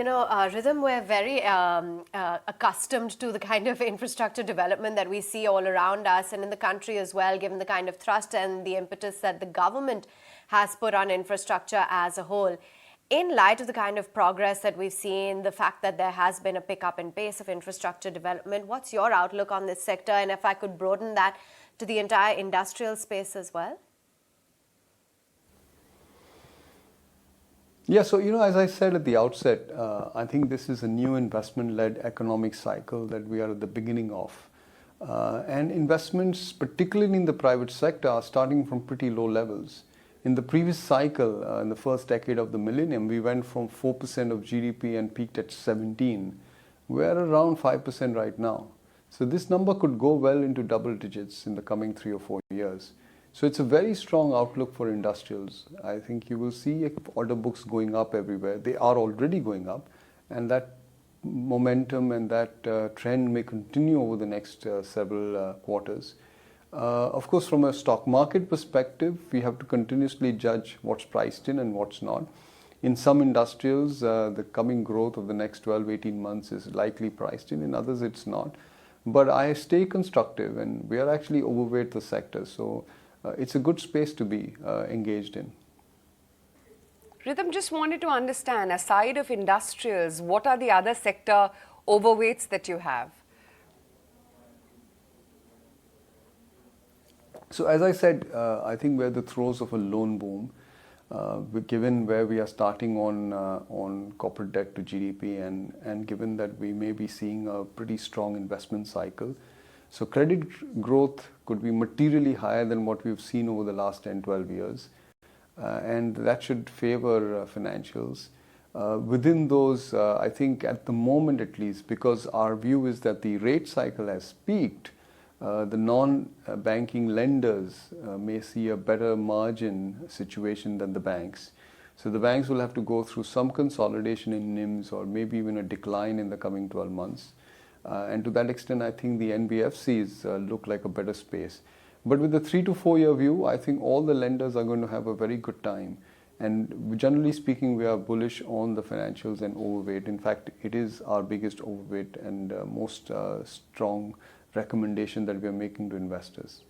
Rhythm, we're very accustomed to the kind of infrastructure development that we see all around us and in the country as well, given the kind of thrust and the impetus that the government has put on infrastructure as a whole. In light of the kind of progress that we've seen, the fact that there has been a pickup in pace of infrastructure development, what's your outlook on this sector? And if I could broaden that to the entire industrial space as well? Yeah, so as I said at the outset, I think this is a new investment-led economic cycle that we are at the beginning of. And investments, particularly in the private sector, are starting from pretty low levels. In the previous cycle, in the first decade of the millennium, we went from 4% of GDP and peaked at 17. We're around 5% right now. So this number could go well into double digits in the coming 3 or 4 years. So it's a very strong outlook for industrials. I think you will see order books going up everywhere. They are already going up, and that momentum and that trend may continue over the next several quarters. Of course, from a stock market perspective, we have to continuously judge what's priced in and what's not. In some industrials, the coming growth of the next 12, 18 months is likely priced in others it's not. But I stay constructive, and we are actually overweight the sector. So it's a good space to be engaged in. Ridham, just wanted to understand, aside of industrials, what are the other sector overweights that you have? So as I said, I think we're the throes of a loan boom, given where we are starting on corporate debt to GDP and given that we may be seeing a pretty strong investment cycle. So credit growth could be materially higher than what we've seen over the last 10, 12 years. And that should favor financials. Within those, I think at the moment at least, because our view is that the rate cycle has peaked, the non-banking lenders may see a better margin situation than the banks. So the banks will have to go through some consolidation in NIMs or maybe even a decline in the coming 12 months. And to that extent, I think the NBFCs look like a better space. But with the 3 to 4 year view, I think all the lenders are going to have a very good time. And generally speaking, we are bullish on the financials and overweight. In fact, it is our biggest overweight and most strong recommendation that we are making to investors.